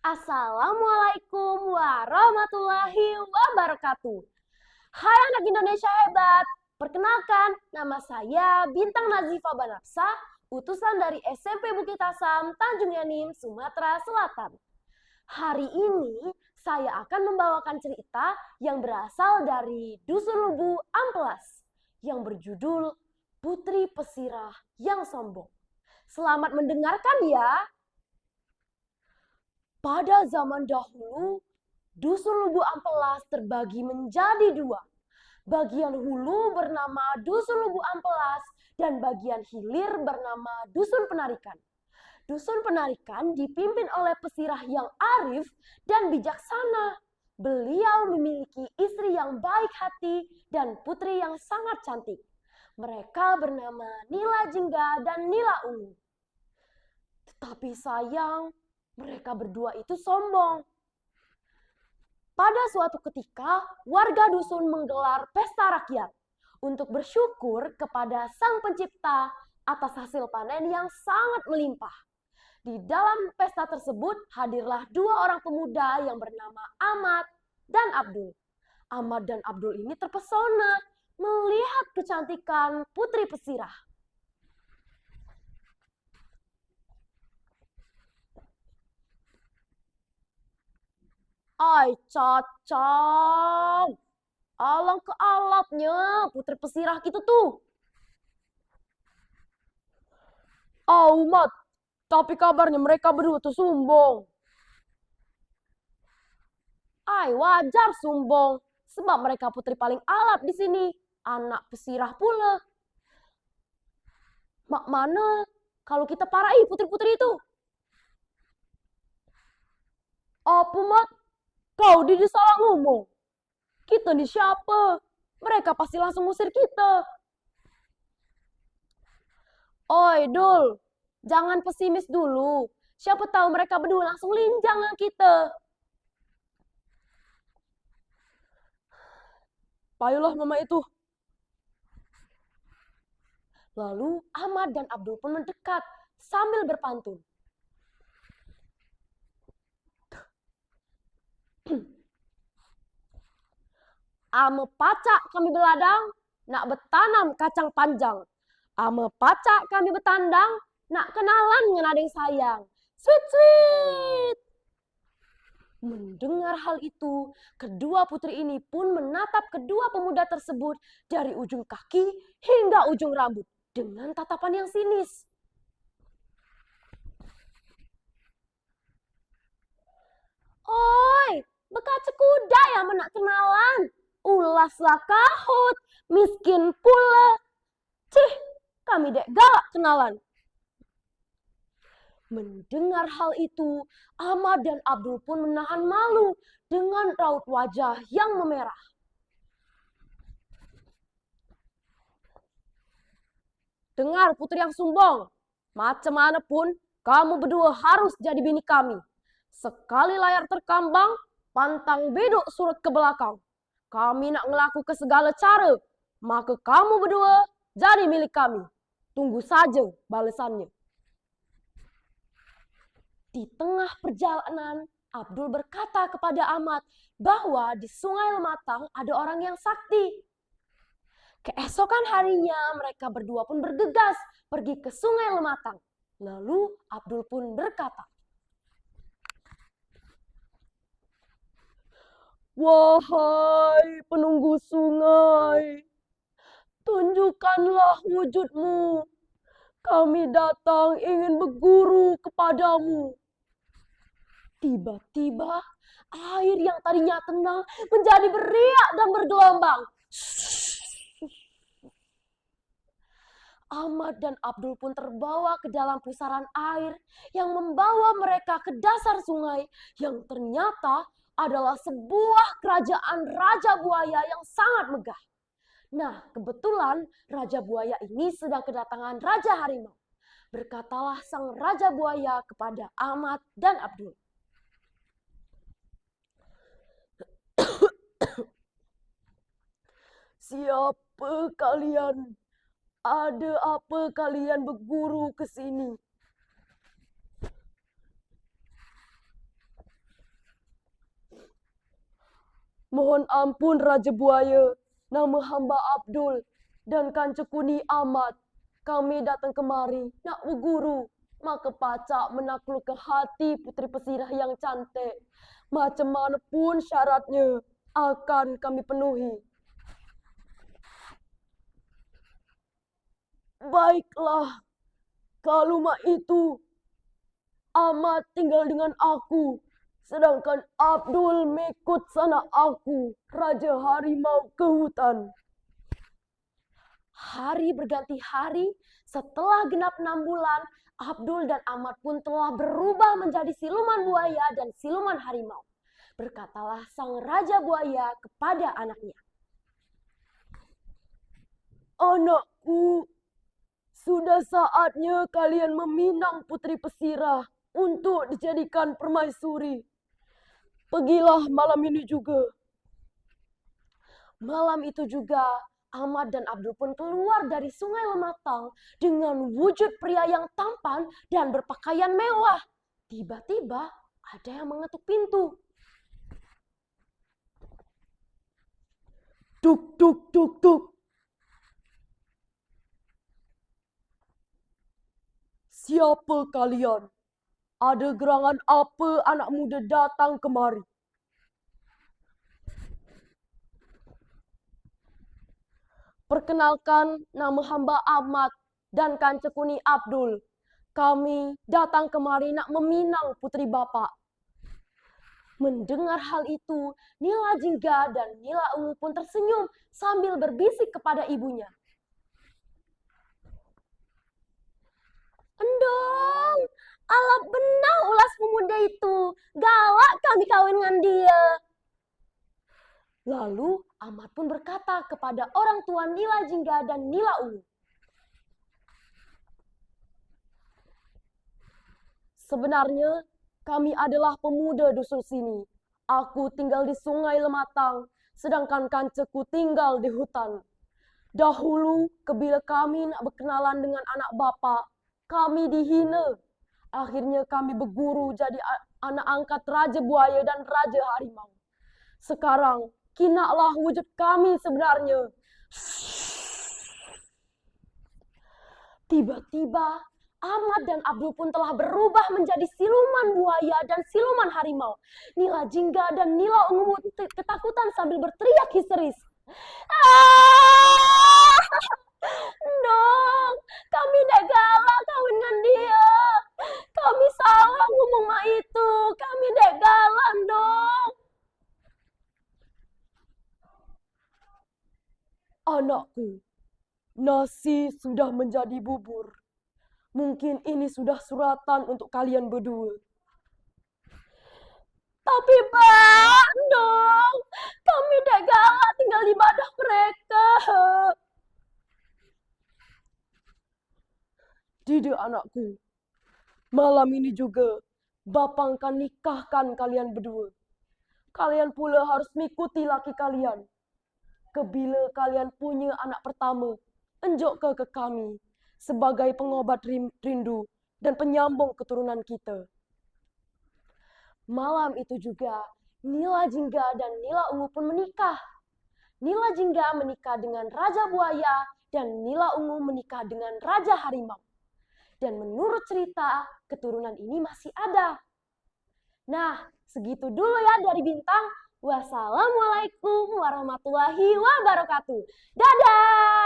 Assalamualaikum warahmatullahi wabarakatuh. Hai anak Indonesia hebat. Perkenalkan, nama saya Bintang Nazifa Banapsa, utusan dari SMP Bukit Asam, Tanjung Yanim, Sumatera Selatan. Hari ini saya akan membawakan cerita yang berasal dari Dusun Lubu Amplas yang berjudul Putri Pesirah yang Sombong. Selamat mendengarkan ya. Pada zaman dahulu, Dusun Lubu Amplas terbagi menjadi dua. Bagian hulu bernama Dusun Lubu Amplas dan bagian hilir bernama Dusun Penarikan. Dusun Penarikan dipimpin oleh pesirah yang arif dan bijaksana. Beliau memiliki istri yang baik hati dan putri yang sangat cantik. Mereka bernama Nila Jingga dan Nila Ungu. Tetapi sayang, mereka berdua itu sombong. Pada suatu ketika, warga dusun menggelar pesta rakyat untuk bersyukur kepada Sang Pencipta atas hasil panen yang sangat melimpah. Di dalam pesta tersebut hadirlah dua orang pemuda yang bernama Ahmad dan Abdul. Ahmad dan Abdul ini terpesona melihat kecantikan putri pesirah. Ai cacang, alangkah alapnya putri pesirah gitu tuh. Mat, tapi kabarnya mereka berdua tuh sombong. Wajar sombong, sebab mereka putri paling alap di sini, anak pesirah pula. Mak mana kalau kita parahi putri-putri itu? Apa mat? Kau salah ngomong. Kita di siapa? Mereka pasti langsung ngusir kita. Oi, Dul, jangan pesimis dulu. Siapa tahu mereka berdua langsung linjang sama kita. Payulah mama itu. Lalu Ahmad dan Abdul pun mendekat sambil berpantun. Ame pacak kami beladang, nak bertanam kacang panjang. Ame pacak kami bertandang, nak kenalan ngenadeng sayang. Sweet, sweet. Mendengar hal itu, kedua putri ini pun menatap kedua pemuda tersebut dari ujung kaki hingga ujung rambut dengan tatapan yang sinis. Oi, bekaca kuda yang menak kenalan. Ulaslah kahut, miskin pula. Cih, kami dek galak kenalan. Mendengar hal itu, Ahmad dan Abdul pun menahan malu dengan raut wajah yang memerah. Dengar putri yang sombong, macam mana pun kamu berdua harus jadi bini kami. Sekali layar terkambang, pantang beduk surut ke belakang. Kami nak ngelaku ke segala cara, maka kamu berdua jadi milik kami. Tunggu saja balasannya. Di tengah perjalanan, Abdul berkata kepada Ahmad bahwa di Sungai Lematang ada orang yang sakti. Keesokan harinya mereka berdua pun bergegas pergi ke Sungai Lematang. Lalu Abdul pun berkata, "Wahai penunggu sungai, tunjukkanlah wujudmu. Kami datang ingin berguru kepadamu." Tiba-tiba air yang tadinya tenang menjadi beriak dan bergelombang. Ahmad dan Abdul pun terbawa ke dalam pusaran air yang membawa mereka ke dasar sungai yang ternyata adalah sebuah kerajaan Raja Buaya yang sangat megah. Nah, kebetulan Raja Buaya ini sedang kedatangan Raja Harimau. Berkatalah sang Raja Buaya kepada Ahmad dan Abdul. Siapa kalian? Ada apa kalian berguru ke sini? Mohon ampun Raja Buaya, nama hamba Abdul dan Kancekuni Ahmad. Kami datang kemari nak berguru. Maka pacak menaklukkan hati putri pesirah yang cantik. Macam mana pun syaratnya akan kami penuhi. Baiklah, kalau mak itu Ahmad tinggal dengan aku, sedangkan Abdul mengikut sanak aku, Raja Harimau ke hutan. Hari berganti hari, setelah genap 6 bulan, Abdul dan Ahmad pun telah berubah menjadi siluman buaya dan siluman harimau. Berkatalah sang Raja Buaya kepada anaknya, "Anakku, sudah saatnya kalian meminang putri pesirah untuk dijadikan permaisuri. Pergilah malam ini juga." Malam itu juga, Ahmad dan Abdul pun keluar dari Sungai Lematang dengan wujud pria yang tampan dan berpakaian mewah. Tiba-tiba ada yang mengetuk pintu. Tuk, tuk, tuk, tuk. Siapa kalian? Ada gerangan apa anak muda datang kemari? Perkenalkan, nama hamba Ahmad dan Kancekuni Abdul. Kami datang kemari nak meminang putri bapak. Mendengar hal itu, Nila Jingga dan Nila Ungu pun tersenyum sambil berbisik kepada ibunya. "Endong, ala benar ulas pemuda itu. Galak kami kawin dengan dia." Lalu Ahmad pun berkata kepada orang tua Nila Jingga dan Nila Ungu, "Sebenarnya kami adalah pemuda dusun sini. Aku tinggal di Sungai Lematang, sedangkan kanceku tinggal di hutan. Dahulu, kebila kami nak berkenalan dengan anak bapak, kami dihina. Akhirnya kami berguru jadi anak angkat Raja Buaya dan Raja Harimau. Sekarang, kinaklah wujud kami sebenarnya." Tiba-tiba, Ahmad dan Abdul pun telah berubah menjadi siluman buaya dan siluman harimau. Nila Jingga dan Nila Ungu ketakutan sambil berteriak histeris. "Ah! Dong, kami dah galak kawin dengan dia. Kami salah ngomong mak itu. Kami dah galak, dong." "Anakku, nasi sudah menjadi bubur. Mungkin ini sudah suratan untuk kalian berdua." "Tapi Pak, dong, kami dah galak tinggal di badah mereka." "Tidak anakku, malam ini juga Bapang akan nikahkan kalian berdua. Kalian pula harus mengikuti laki kalian. Kebila kalian punya anak pertama, enjok ke kami sebagai pengobat rindu dan penyambung keturunan kita." Malam itu juga, Nila Jingga dan Nila Ungu pun menikah. Nila Jingga menikah dengan Raja Buaya dan Nila Ungu menikah dengan Raja Harimau. Dan menurut cerita, keturunan ini masih ada. Nah, segitu dulu ya dari Bintang. Wassalamualaikum warahmatullahi wabarakatuh. Dadah!